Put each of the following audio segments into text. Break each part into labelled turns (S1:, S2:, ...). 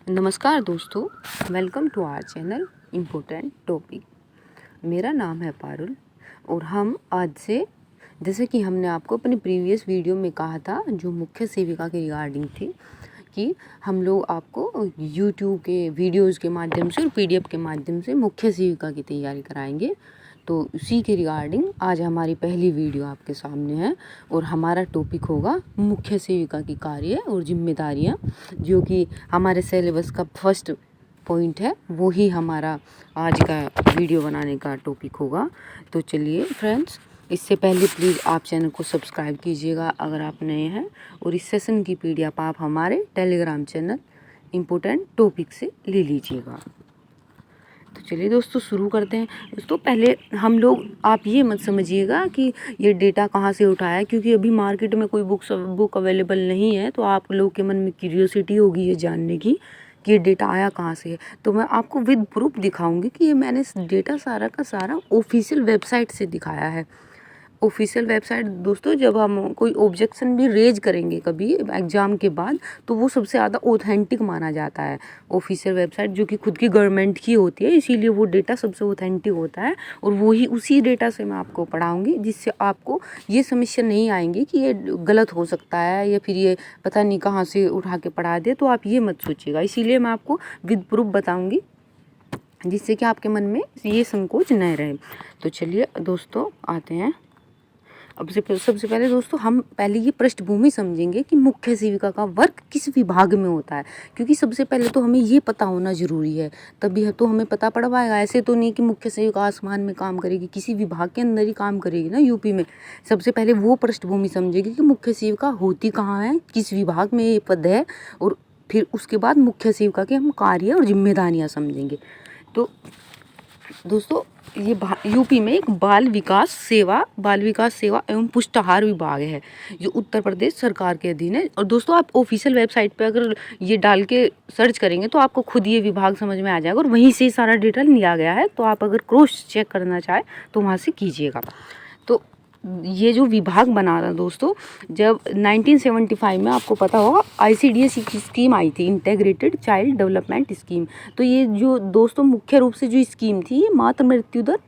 S1: नमस्कार दोस्तों, welcome to our channel important topic. मेरा नाम है पारुल और हम आज से, जैसे कि हमने आपको अपने प्रीवियस वीडियो में कहा था जो मुख्य सेविका के रिगार्डिंग थी, कि हम लोग आपको यूट्यूब के वीडियोज़ के माध्यम से और पीडीएफ के माध्यम से मुख्य सेविका की तैयारी कराएंगे। तो उसी के रिगार्डिंग आज हमारी पहली वीडियो आपके सामने है और हमारा टॉपिक होगा मुख्य सेविका की कार्य और जिम्मेदारियां, जो कि हमारे सिलेबस का फर्स्ट पॉइंट है। वो ही हमारा आज का वीडियो बनाने का टॉपिक होगा। तो चलिए फ्रेंड्स, इससे पहले प्लीज़ आप चैनल को सब्सक्राइब कीजिएगा अगर आप नए हैं, और इस सेशन की पीडीएफ आप हमारे टेलीग्राम चैनल इम्पोर्टेंट टॉपिक से ले लीजिएगा। तो चलिए दोस्तों शुरू करते हैं। दोस्तों पहले हम लोग, आप ये मत समझिएगा कि ये डेटा कहाँ से उठाया, क्योंकि अभी मार्केट में कोई बुक अवेलेबल नहीं है। तो आप लोग के मन में क्यूरियोसिटी होगी ये जानने की कि ये डेटा आया कहाँ से है। तो मैं आपको विद प्रूफ दिखाऊंगी कि ये मैंने डेटा सारा का सारा ऑफिशियल वेबसाइट से दिखाया है। ऑफिशियल वेबसाइट दोस्तों, जब हम कोई ऑब्जेक्शन भी रेज करेंगे कभी एग्ज़ाम के बाद, तो वो सबसे ज़्यादा ऑथेंटिक माना जाता है। ऑफिशियल वेबसाइट जो कि खुद की गवर्नमेंट की होती है, इसीलिए वो डेटा सबसे ऑथेंटिक होता है। और वही उसी डेटा से मैं आपको पढ़ाऊँगी, जिससे आपको ये समस्या नहीं आएंगी कि ये गलत हो सकता है या फिर ये पता नहीं कहाँ से उठा के पढ़ा दे। तो आप ये मत सोचिएगा, इसीलिए मैं आपको विद प्रूफ बताऊँगी, जिससे कि आपके मन में ये संकोच न रहे। तो चलिए दोस्तों आते हैं। अब सबसे पहले दोस्तों हम पहले ये पृष्ठभूमि समझेंगे कि मुख्य सेविका का वर्क किस विभाग में होता है, क्योंकि सबसे पहले तो हमें ये पता होना ज़रूरी है, तभी तो हमें पता पड़ पाएगा। ऐसे तो नहीं कि मुख्य सेविका आसमान में काम करेगी, किसी विभाग के अंदर ही काम करेगी ना यूपी में। सबसे पहले वो पृष्ठभूमि समझेगी कि मुख्य सेविका होती कहाँ है, किस विभाग में ये पद है, और फिर उसके बाद मुख्य सेविका के हम कार्य और जिम्मेदारियाँ समझेंगे। तो दोस्तों ये यूपी में एक बाल विकास सेवा एवं पुष्टाहार विभाग है, जो उत्तर प्रदेश सरकार के अधीन है। और दोस्तों आप ऑफिशियल वेबसाइट पे अगर ये डाल के सर्च करेंगे तो आपको खुद ये विभाग समझ में आ जाएगा, और वहीं से सारा डिटेल लिया गया है। तो आप अगर क्रॉस चेक करना चाहे तो वहाँ से कीजिएगा। तो ये जो विभाग बना रहा दोस्तों, जब 1975 में आपको पता होगा ICDS की स्कीम आई थी, इंटीग्रेटेड चाइल्ड डेवलपमेंट स्कीम। तो ये जो दोस्तों मुख्य रूप से जो स्कीम थी, ये मातृ मृत्यु दर,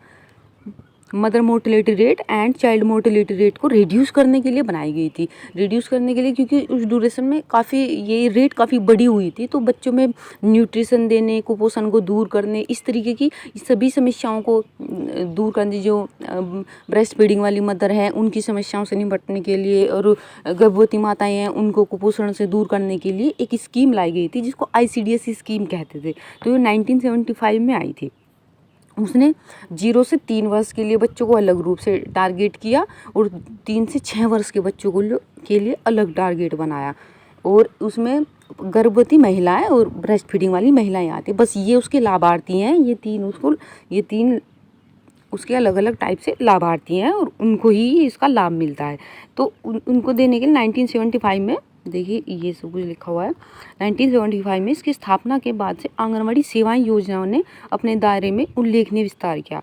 S1: mother mortality rate and child mortality rate को रिड्यूस करने के लिए बनाई गई थी। रिड्यूस करने के लिए, क्योंकि उस ड्यूरेशन में काफ़ी ये रेट काफ़ी बड़ी हुई थी। तो बच्चों में न्यूट्रिशन देने, कुपोषण को दूर करने, इस तरीके की सभी समस्याओं को दूर करने, जो ब्रेस्ट फीडिंग वाली मदर है उनकी समस्याओं से निपटने के लिए, और गर्भवती माताएँ हैं उनको कुपोषण से दूर करने के लिए एक स्कीम लाई गई थी, जिसको ICDS स्कीम कहते थे। तो ये 1975 में आई थी। उसने 0 से 3 वर्ष के लिए बच्चों को अलग रूप से टारगेट किया, और 3 से 6 वर्ष के बच्चों को के लिए अलग टारगेट बनाया। और उसमें गर्भवती महिलाएं और ब्रेस्ट फीडिंग वाली महिलाएं आती, बस ये उसके लाभार्थी हैं। ये तीन उसके अलग अलग टाइप से लाभार्थी हैं, और उनको ही इसका लाभ मिलता है। तो उनको देने के लिए 1975 में, देखिए ये सब कुछ लिखा हुआ है, 1975 में इसकी स्थापना के बाद से आंगनवाड़ी सेवाएं योजनाओं ने अपने दायरे में उल्लेखनीय विस्तार किया।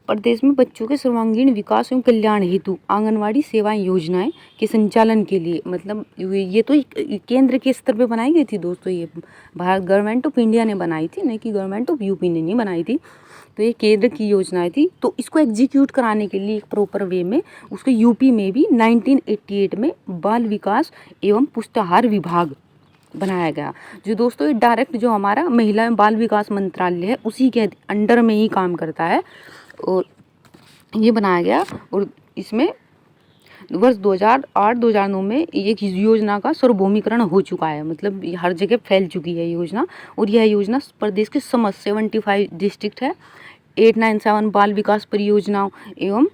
S1: प्रदेश में बच्चों के सर्वांगीण विकास एवं कल्याण हेतु आंगनवाड़ी सेवाएं योजनाएं के संचालन के लिए, मतलब ये तो केंद्र के स्तर पे बनाई गई थी दोस्तों। ये भारत गवर्नमेंट ऑफ इंडिया ने बनाई थी, नहीं कि गवर्नमेंट ऑफ यूपी ने नहीं बनाई थी। तो ये केंद्र की योजनाएं थी। तो इसको एग्जीक्यूट कराने के लिए एक प्रॉपर वे में उसको यूपी में भी 1988 में बाल विकास एवं पुष्टाहार विभाग बनाया गया, जो दोस्तों ये डायरेक्ट जो हमारा महिला एवं बाल विकास मंत्रालय है उसी के अंडर में ही काम करता है। और ये बनाया गया, और इसमें वर्ष 2008-2009 में एक योजना का सार्वभौमिकरण हो चुका है, मतलब हर जगह फैल चुकी है योजना। और यह योजना प्रदेश के समस्त 75 डिस्ट्रिक्ट है, 897 बाल विकास परियोजनाओं एवं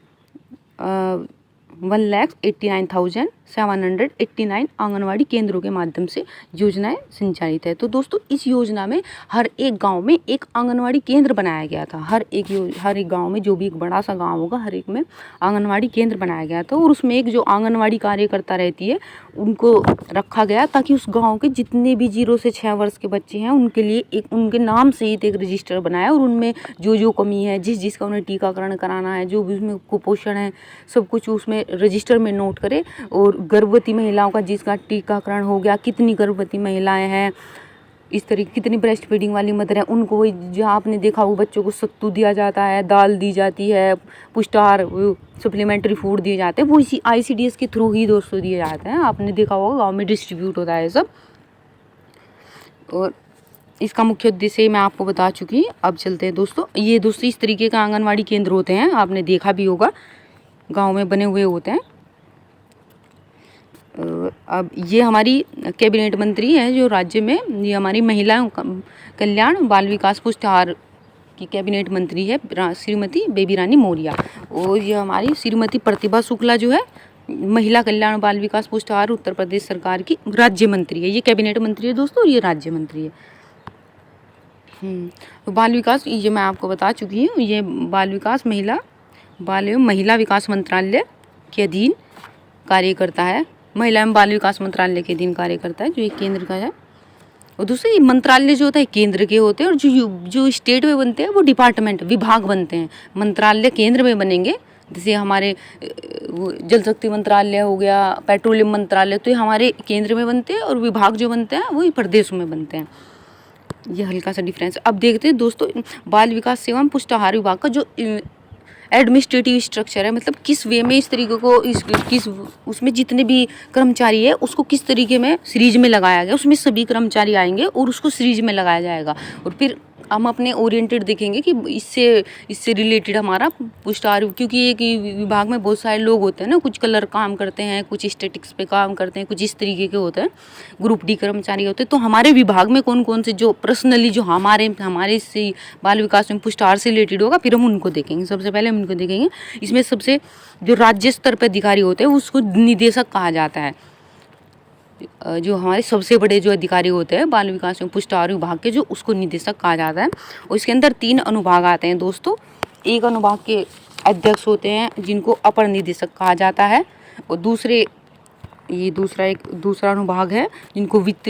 S1: 1,89,789 आंगनवाड़ी केंद्रों के माध्यम से योजनाएं संचालित है। तो दोस्तों इस योजना में हर एक गांव में एक आंगनवाड़ी केंद्र बनाया गया था। हर एक गांव में, जो भी एक बड़ा सा गांव होगा, हर एक में आंगनवाड़ी केंद्र बनाया गया था। और उसमें एक जो आंगनवाड़ी कार्यकर्ता रहती है उनको रखा गया, ताकि उस गाँव के जितने भी 0 से 6 वर्ष के बच्चे हैं उनके लिए एक उनके नाम सहित एक रजिस्टर बनाया, और उनमें जो कमी है, जिसका उन्हें टीकाकरण कराना है, जो भी उसमें कुपोषण है, सब कुछ उसमें रजिस्टर में नोट करे। और गर्भवती महिलाओं का जिसका टीकाकरण हो गया, कितनी गर्भवती महिलाएं हैं, इस तरीके कितनी ब्रेस्ट फीडिंग वाली मदर है उनको वही जहाँ आपने देखा वो बच्चों को सत्तू दिया जाता है, दाल दी जाती है, पुष्टाहार सप्लीमेंट्री फूड दिए जाते हैं, वो इसी ICDS के थ्रू ही दोस्तों दिए जाते हैं। आपने देखा होगा गांव में डिस्ट्रीब्यूट होता है सब। और इसका मुख्य उद्देश्य मैं आपको बता चुकी हूँ। अब चलते हैं दोस्तों, ये दोस्तों इस तरीके का आंगनवाड़ी केंद्र होते हैं, आपने देखा भी होगा गाँव में बने हुए होते हैं। अब ये हमारी कैबिनेट मंत्री है जो राज्य में, ये हमारी महिला कल्याण बाल विकास पुष्टाहार की कैबिनेट मंत्री है श्रीमती बेबी रानी मौर्य। और ये हमारी श्रीमती प्रतिभा शुक्ला जो है महिला कल्याण बाल विकास पुष्टाहार उत्तर प्रदेश सरकार की राज्य मंत्री है। ये कैबिनेट मंत्री है दोस्तों और ये राज्य मंत्री है। तो बाल विकास ये मैं आपको बता चुकी हूँ, ये बाल विकास बाल एवं महिला विकास मंत्रालय के अधीन कार्य करता है, महिला एवं बाल विकास मंत्रालय के अधीन कार्य करता है, जो एक केंद्र का है। और दूसरे ये मंत्रालय जो होता है केंद्र के होते हैं, और जो स्टेट में बनते हैं वो डिपार्टमेंट विभाग बनते हैं। मंत्रालय केंद्र में बनेंगे, जैसे हमारे जल शक्ति मंत्रालय हो गया, पेट्रोलियम मंत्रालय, तो ये हमारे केंद्र में बनते हैं, और विभाग जो बनते हैं वो प्रदेशों में बनते हैं। ये हल्का सा डिफरेंस। अब देखते हैं दोस्तों बाल विकास एवं पुष्टाहार विभाग का जो एडमिनिस्ट्रेटिव स्ट्रक्चर है, मतलब किस वे में इस तरीके को उसमें जितने भी कर्मचारी है उसको किस तरीके में सीरीज में लगाया गया, उसमें सभी कर्मचारी आएंगे और उसको सीरीज में लगाया जाएगा। और फिर हम अपने ओरिएंटेड देखेंगे कि इससे रिलेटेड हमारा पुष्टाहार, क्योंकि एक विभाग में बहुत सारे लोग होते हैं ना, कुछ कलर काम करते हैं, कुछ स्टैटिक्स पे काम करते हैं, कुछ इस तरीके के होते हैं, ग्रुप डी कर्मचारी होते हैं। तो हमारे विभाग में कौन कौन से जो पर्सनली जो हमारे इससे बाल विकास में पुष्टाहार से रिलेटेड होगा, फिर हम उनको देखेंगे। सबसे पहले हम उनको देखेंगे, इसमें सबसे जो राज्य स्तर पर अधिकारी होते हैं उसको निदेशक कहा जाता है। जो हमारे सबसे बड़े जो अधिकारी होते हैं बाल विकास एवं पुष्टाहार विभाग के, जो उसको निदेशक कहा जाता है। और इसके अंदर 3 अनुभाग आते हैं दोस्तों। एक अनुभाग के अध्यक्ष होते हैं जिनको अपर निदेशक कहा जाता है, और दूसरा अनुभाग है जिनको वित्त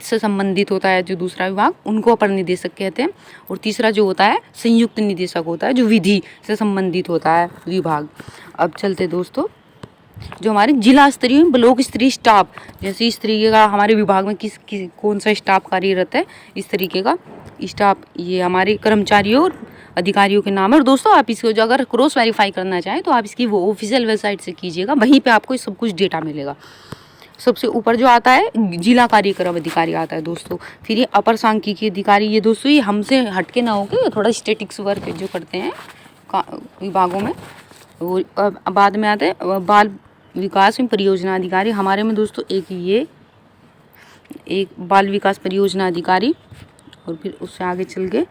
S1: से संबंधित होता है, जो दूसरा विभाग उनको अपर निदेशक कहते हैं। और तीसरा जो होता है संयुक्त निदेशक होता है, जो विधि से संबंधित होता है विभाग। अब चलते दोस्तों, जो हमारे जिला स्तरीय ब्लॉक स्तरीय स्टाफ, जैसे इस तरीके का हमारे विभाग में कौन सा स्टाफ कार्यरत है, इस तरीके का स्टाफ ये हमारे कर्मचारियों और अधिकारियों के नाम है। और दोस्तों आप इसको जो अगर क्रॉस वेरीफाई करना चाहें तो आप इसकी वो ऑफिशियल वेबसाइट से कीजिएगा, वहीं पे आपको सब कुछ डेटा मिलेगा। सबसे ऊपर जो आता है जिला कार्यक्रम अधिकारी आता है दोस्तों। फिर ये अपर सांख्यिकी अधिकारी, ये दोस्तों ये हमसे हटके ना होके थोड़ा स्टैटिक्स वर्क जो करते हैं विभागों में। और बाद में आते हैं बाल विकास में परियोजना अधिकारी। हमारे में दोस्तों एक बाल विकास परियोजना अधिकारी, और फिर उससे आगे चल के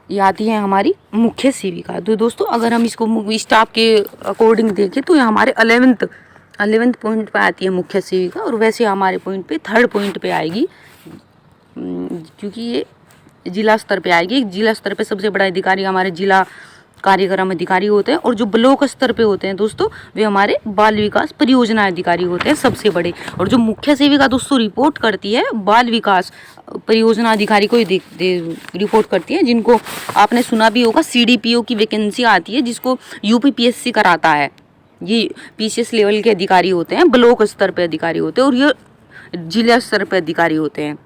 S1: ये आती है हमारी मुख्य सेविका। तो दोस्तों अगर हम इसको स्टाफ के अकॉर्डिंग देखें तो ये हमारे 11th पॉइंट पे आती है मुख्य सेविका, और वैसे हमारे पॉइंट पे 3rd पॉइंट पे आएगी, क्योंकि ये जिला स्तर पे आएगी। जिला स्तर पे सबसे बड़ा अधिकारी हमारे जिला कार्यक्रम अधिकारी होते हैं, और जो ब्लॉक स्तर पे होते हैं दोस्तों वे हमारे बाल विकास परियोजना अधिकारी होते हैं सबसे बड़े। और जो मुख्य सेविका दोस्तों रिपोर्ट करती है बाल विकास परियोजना अधिकारी को रिपोर्ट करती है, जिनको आपने सुना भी होगा CDPO की वैकेंसी आती है, जिसको UPPSC कराता है। ये PCS लेवल के अधिकारी होते हैं, ब्लॉक स्तर पे अधिकारी होते हैं, और ये जिला स्तर पे अधिकारी होते हैं।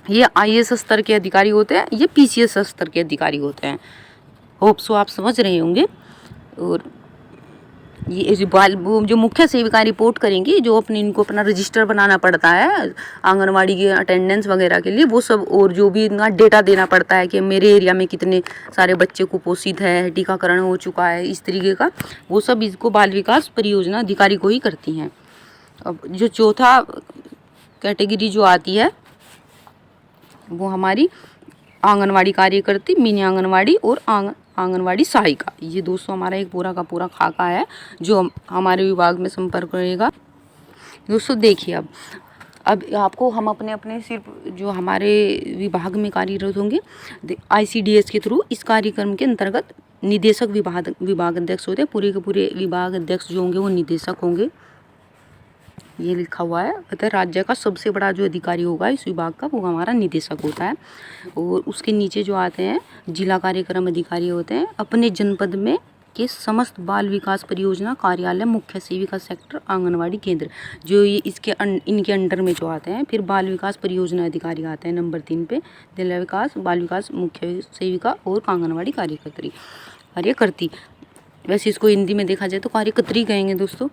S1: ये IAS स्तर के अधिकारी होते हैं, ये PCS स्तर के अधिकारी होते हैं। होप सो आप समझ रहे होंगे। और ये जो मुख्य सेविका रिपोर्ट करेंगी, जो इनको अपना रजिस्टर बनाना पड़ता है आंगनवाड़ी के अटेंडेंस वगैरह के लिए, वो सब, और जो भी इनका डेटा देना पड़ता है कि मेरे एरिया में कितने सारे बच्चे कुपोषित है, टीकाकरण हो चुका है, इस तरीके का, वो सब इसको बाल विकास परियोजना अधिकारी को ही करती हैं। अब जो चौथा कैटेगरी जो आती है वो हमारी आंगनवाड़ी कार्यकर्ती, मिनी आंगनवाड़ी और आंगनवाड़ी सहायिका। ये दोस्तों हमारा एक पूरा का पूरा खाका है जो हमारे विभाग में संपर्क रहेगा। दोस्तों देखिए अब आपको हम अपने सिर्फ जो हमारे विभाग में कार्यरत होंगे ICDS के थ्रू, इस कार्यक्रम के अंतर्गत निदेशक विभाग अध्यक्ष होते हैं। पूरे के पूरे विभाग अध्यक्ष जो होंगे वो निदेशक होंगे, ये लिखा हुआ है। अतः राज्य का सबसे बड़ा जो अधिकारी होगा इस विभाग का वो हमारा निदेशक होता है। और उसके नीचे जो आते हैं जिला कार्यक्रम अधिकारी होते हैं। अपने जनपद में के समस्त बाल विकास परियोजना कार्यालय, मुख्य सेविका सेक्टर, आंगनवाड़ी केंद्र, जो ये इसके इनके अंडर में जो आते हैं। फिर बाल विकास परियोजना अधिकारी आते हैं नंबर 3 पे, जिला विकास, बाल विकास, मुख्य सेविका और आंगनवाड़ी कार्यकर्ती। वैसे इसको हिंदी में देखा जाए तो कार्यकर्ती कहेंगे दोस्तों।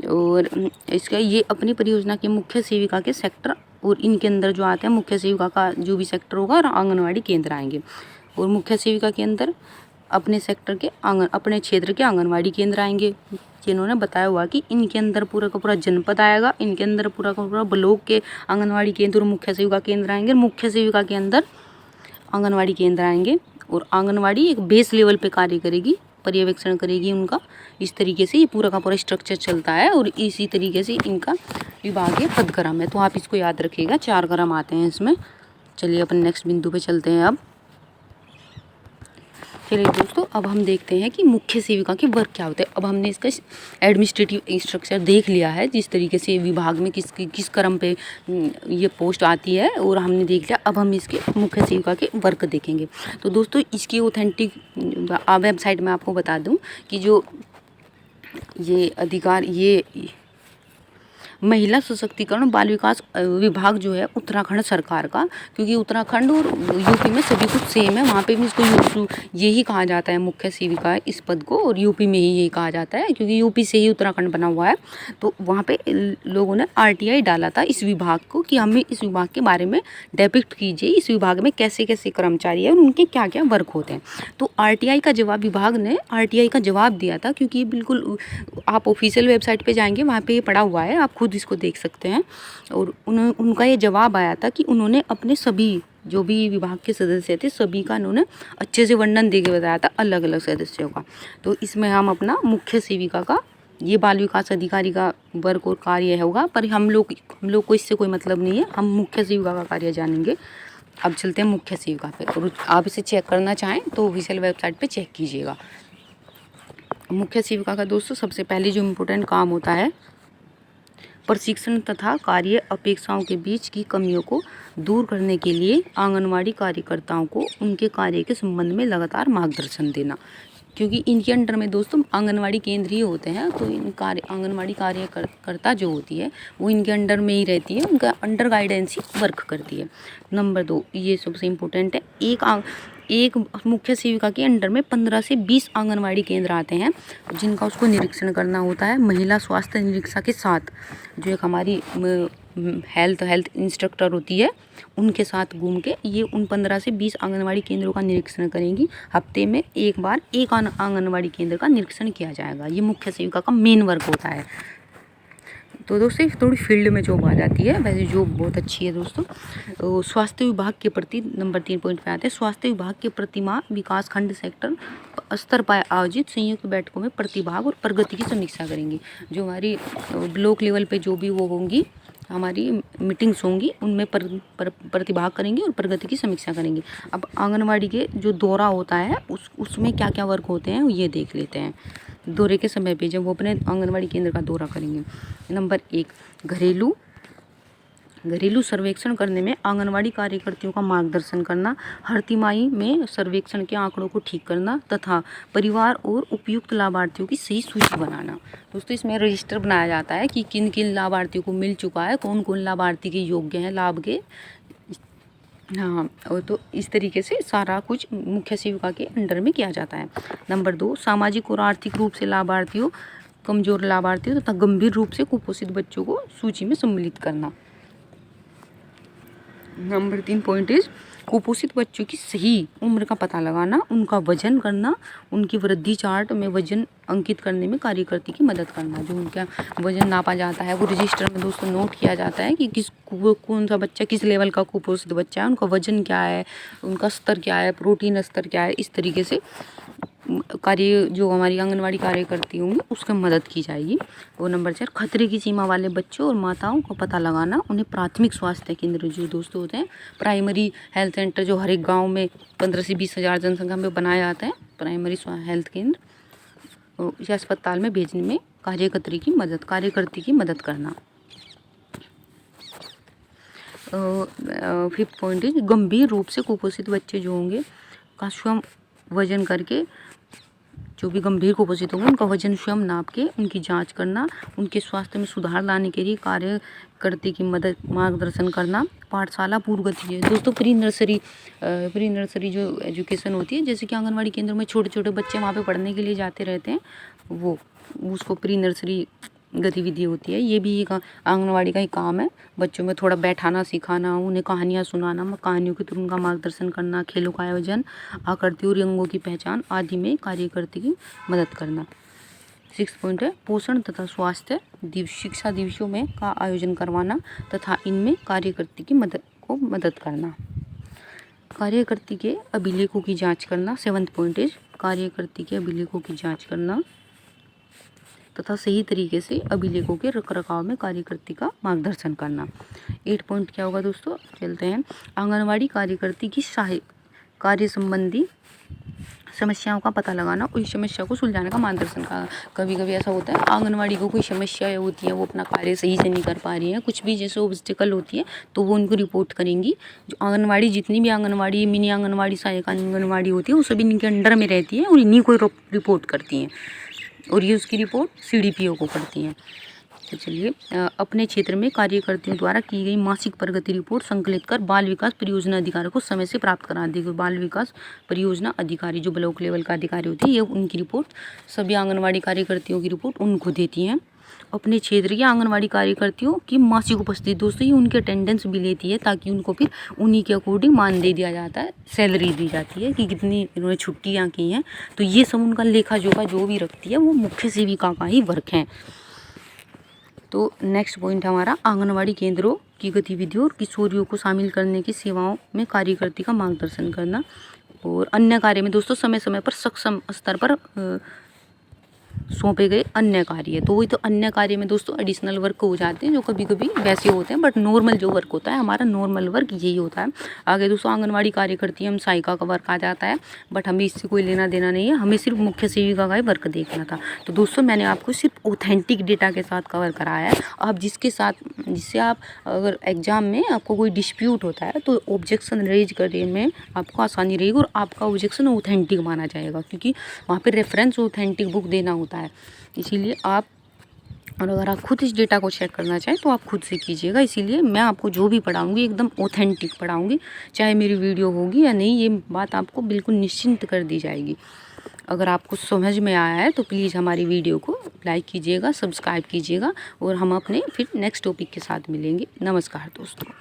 S1: और इसका ये अपनी परियोजना के मुख्य सेविका के सेक्टर और इनके अंदर जो आते हैं मुख्य सेविका का जो भी सेक्टर होगा और आंगनवाड़ी केंद्र आएंगे। और मुख्य सेविका के अंदर अपने सेक्टर के अपने क्षेत्र के आंगनवाड़ी केंद्र आएंगे, जिन्होंने बताया हुआ कि इनके अंदर पूरा का पूरा जनपद आएगा, इनके अंदर पूरा का पूरा ब्लॉक के आंगनवाड़ी केंद्र और मुख्य सेविका केंद्र आएंगे। मुख्य सेविका के अंदर आंगनवाड़ी केंद्र आएंगे और आंगनवाड़ी एक बेस लेवल पे कार्य करेगी, पर्यवेक्षण करेगी उनका। इस तरीके से ये पूरा का पूरा स्ट्रक्चर चलता है और इसी तरीके से इनका विभागीय पदक्रम है। तो आप इसको याद रखिएगा, 4 क्रम आते हैं इसमें। चलिए अपन नेक्स्ट बिंदु पे चलते हैं अब। चलिए दोस्तों, अब हम देखते हैं कि मुख्य सेविका के वर्क क्या होते हैं। अब हमने इसका एडमिनिस्ट्रेटिव स्ट्रक्चर देख लिया है, जिस तरीके से विभाग में किस क्रम पे ये पोस्ट आती है, और हमने देख लिया। अब हम इसके मुख्य सेविका के वर्क देखेंगे। तो दोस्तों, इसकी ऑथेंटिक वेबसाइट में आपको बता दूं कि जो ये अधिकार, ये महिला सशक्तिकरण बाल विकास विभाग जो है उत्तराखंड सरकार का, क्योंकि उत्तराखंड और यूपी में सभी कुछ सेम है, वहाँ पे भी इसको यही कहा जाता है मुख्य सेविका इस पद को, और यूपी में ही यही कहा जाता है, क्योंकि यूपी से ही उत्तराखंड बना हुआ है। तो वहाँ पे लोगों ने RTI डाला था इस विभाग को कि हमें इस विभाग के बारे में डिपिक्ट कीजिए, इस विभाग में कैसे कैसे कर्मचारी है और उनके क्या क्या वर्क होते हैं। तो RTI का जवाब, विभाग ने RTI का जवाब दिया था, क्योंकि ये बिल्कुल आप ऑफिशियल वेबसाइट पे जाएंगे, वहाँ पे ये पड़ा हुआ है, आप खुद इसको देख सकते हैं। और उनका ये जवाब आया था कि उन्होंने अपने सभी जो भी विभाग के सदस्य थे सभी का उन्होंने अच्छे से वर्णन देके बताया था, अलग अलग सदस्यों का। तो इसमें हम अपना मुख्य सेविका का, ये बाल विकास अधिकारी का वर्क और कार्य होगा, पर हम लोग को इससे कोई मतलब नहीं है, हम मुख्य सेविका का कार्य जानेंगे। अब चलते हैं मुख्य सेविका पे, और आप इसे चेक करना चाहें तो ऑफिशियल वेबसाइट पे चेक कीजिएगा। मुख्य सेविका का दोस्तों सबसे पहले जो इम्पोर्टेंट काम होता है, प्रशिक्षण तथा कार्य अपेक्षाओं के बीच की कमियों को दूर करने के लिए आंगनवाड़ी कार्यकर्ताओं को उनके कार्य के संबंध में लगातार मार्गदर्शन देना। क्योंकि इनके अंडर में दोस्तों आंगनवाड़ी केंद्र ही होते हैं, तो आंगनवाड़ी कार्यकर्ता जो होती है वो इनके अंडर में ही रहती है, उनका अंडर गाइडेंस ही वर्क करती है। नंबर 2, ये सबसे इम्पोर्टेंट है, एक मुख्य सेविका के अंडर में 15 से 20 आंगनवाड़ी केंद्र आते हैं, जिनका उसको निरीक्षण करना होता है महिला स्वास्थ्य निरीक्षा के साथ। जो एक हमारी हेल्थ इंस्ट्रक्टर होती है, उनके साथ घूम के ये उन 15 से 20 आंगनवाड़ी केंद्रों का निरीक्षण करेंगी। हफ्ते में एक बार एक आंगनवाड़ी केंद्र का निरीक्षण किया जाएगा। ये मुख्य सेविका का मेन वर्क होता है। तो दोस्तों थोड़ी फील्ड में जॉब आ जाती है, वैसे जॉब बहुत अच्छी है दोस्तों। तो स्वास्थ्य विभाग के प्रति नंबर 3 पॉइंट पे आते हैं। स्वास्थ्य विभाग के प्रतिमाह विकास खंड सेक्टर स्तर पर आयोजित संयुक्त बैठकों में प्रतिभाग और प्रगति की समीक्षा करेंगी। जो हमारी ब्लॉक लेवल पे जो भी वो होंगी हमारी मीटिंग्स होंगी, उनमें प्रतिभाग करेंगे और प्रगति की समीक्षा करेंगे। अब आंगनवाड़ी के जो दौरा होता है उसमें क्या क्या वर्क होते हैं ये देख लेते हैं। दौरे के समय पे जब वो अपने आंगनवाड़ी केंद्र का दौरा करेंगे, नंबर 1 घरेलू सर्वेक्षण करने में आंगनवाड़ी कार्यकर्तियों का मार्गदर्शन करना, हर तिमाही में सर्वेक्षण के आंकड़ों को ठीक करना तथा परिवार और उपयुक्त लाभार्थियों की सही सूची बनाना। दोस्तों इसमें रजिस्टर बनाया जाता है कि किन किन लाभार्थियों को मिल चुका है, कौन कौन लाभार्थी के योग्य हैं लाभ के। हाँ, और तो इस तरीके से सारा कुछ मुख्य सेविका के अंडर में किया जाता है। नंबर 2 सामाजिक और आर्थिक रूप से लाभार्थियों, कमजोर लाभार्थियों तथा गंभीर रूप से कुपोषित बच्चों को सूची में सम्मिलित करना। नंबर 3 पॉइंट इज कुपोषित बच्चों की सही उम्र का पता लगाना, उनका वजन करना, उनकी वृद्धि चार्ट में वजन अंकित करने में कार्यकर्ती की मदद करना। जो उनका वजन नापा जाता है वो रजिस्टर में दोस्तों नोट किया जाता है कि कौन सा बच्चा किस लेवल का कुपोषित बच्चा है, उनका वजन क्या है, उनका स्तर क्या है, प्रोटीन स्तर क्या है। इस तरीके से कार्य जो हमारी आंगनवाड़ी कार्यकर्ती होंगी उसकी मदद की जाएगी। और नंबर 4 खतरे की सीमा वाले बच्चों और माताओं को पता लगाना, उन्हें प्राथमिक स्वास्थ्य केंद्र जो दोस्तों होते हैं, प्राइमरी हेल्थ सेंटर जो हर एक गाँव में 15 से 20 हज़ार जनसंख्या में बनाए जाते हैं, प्राइमरी हेल्थ केंद्र या अस्पताल में भेजने में कार्यकर्ती की मदद करना। 5th पॉइंट है गंभीर रूप से कुपोषित बच्चे जो होंगे का स्वयं वजन करके जो भी गंभीर कुपोषित होंगे उनका वजन स्वयं नाप के उनकी जांच करना, उनके स्वास्थ्य में सुधार लाने के लिए कार्यकर्ता की मदद मार्गदर्शन करना। पाठशाला पूर्व गतिविधि दोस्तों, प्री नर्सरी जो एजुकेशन होती है, जैसे कि आंगनवाड़ी केंद्रों में छोटे छोटे बच्चे वहाँ पे पढ़ने के लिए जाते रहते हैं, वो उसको प्री नर्सरी गतिविधि होती है। ये भी एक आंगनवाड़ी का ही काम है। बच्चों में थोड़ा बैठाना सिखाना, उन्हें कहानियाँ सुनाना, कहानियों के थ्रू उनका मार्गदर्शन करना, खेलों का आयोजन, आकृतियों और अंगों की पहचान आदि में कार्यकर्ता की मदद करना। 6 पॉइंट है पोषण तथा स्वास्थ्य शिक्षा दिवसों में का आयोजन करवाना तथा इनमें कार्यकर्ता की मदद करना। कार्यकर्ता के अभिलेखों की जांच करना। 7 पॉइंट है कार्यकर्ता के अभिलेखों की जांच करना तथा सही तरीके से अभिलेखों के रखरखाव में कार्यकर्ता का मार्गदर्शन करना। 8 पॉइंट क्या होगा दोस्तों, चलते हैं। आंगनवाड़ी कार्यकर्ता की कार्य संबंधी समस्याओं का पता लगाना और इस समस्या को सुलझाने का मार्गदर्शन करना। कभी कभी ऐसा होता है आंगनवाड़ी को कोई समस्या होती है, वो अपना कार्य सही से नहीं कर पा रही है, कुछ भी जैसे ऑब्स्टिकल होती है तो वो उनको रिपोर्ट करेंगी। जो आंगनवाड़ी जितनी भी आंगनवाड़ी, मिनी आंगनवाड़ी, सहायक आंगनवाड़ी होती है, वो सभी इनके अंडर में रहती है और इन्हीं को रिपोर्ट करती हैं और ये उसकी रिपोर्ट CDPO को करती हैं। तो चलिए, अपने क्षेत्र में कार्यकर्ताओं द्वारा की गई मासिक प्रगति रिपोर्ट संकलित कर बाल विकास परियोजना अधिकारी को समय से प्राप्त करा देगी। बाल विकास परियोजना अधिकारी जो ब्लॉक लेवल का अधिकारी होती है, ये उनकी रिपोर्ट सभी आंगनवाड़ी कार्यकर्ताओं की रिपोर्ट उनको देती हैं। अपने क्षेत्र के आंगनवाड़ी कार्यकर्ताओं की मासिक उपस्थिति दोस्तों, ये उनकी अटेंडेंस भी लेती है ताकि उनको फिर उन्हीं के अकॉर्डिंग मानदेय दिया जाता है, सैलरी दी जाती है कि कितनी इन्होंने छुट्टियाँ की हैं। तो ये सब उनका लेखा जोखा जो भी रखती है वो मुख्य सेविका का ही वर्क है। तो नेक्स्ट पॉइंट हमारा आंगनवाड़ी केंद्रों की गतिविधियों और किशोरियों को शामिल करने की सेवाओं में कार्यकर्ता का मार्गदर्शन करना। और अन्य कार्य में दोस्तों समय समय पर सक्षम स्तर पर सौंपे गए अन्य कार्य। तो वही तो अन्य कार्य में दोस्तों एडिशनल वर्क हो जाते हैं जो कभी कभी वैसे होते हैं, बट नॉर्मल जो वर्क होता है हमारा नॉर्मल वर्क यही होता है। आगे दोस्तों आंगनवाड़ी कार्यकर्ती हम सहायिका का वर्क आ जाता है, बट हमें इससे कोई लेना देना नहीं है, हमें सिर्फ मुख्य सेविका का ही वर्क देखना था। तो दोस्तों मैंने आपको सिर्फ ऑथेंटिक डेटा के साथ कवर कराया है। आप जिससे आप अगर एग्जाम में आपको कोई डिस्प्यूट होता है तो ऑब्जेक्शन रेज करने में आपको आसानी रहेगी और आपका ऑब्जेक्शन ऑथेंटिक माना जाएगा, क्योंकि वहाँ पर रेफरेंस ऑथेंटिक बुक देना होता है। इसीलिए आप, और अगर आप खुद इस डेटा को चेक करना चाहें तो आप खुद से कीजिएगा। इसीलिए मैं आपको जो भी पढ़ाऊंगी एकदम ऑथेंटिक पढ़ाऊंगी, चाहे मेरी वीडियो होगी या नहीं, ये बात आपको बिल्कुल निश्चिंत कर दी जाएगी। अगर आपको समझ में आया है तो प्लीज़ हमारी वीडियो को लाइक कीजिएगा, सब्सक्राइब कीजिएगा और हम अपने फिर नेक्स्ट टॉपिक के साथ मिलेंगे। नमस्कार दोस्तों।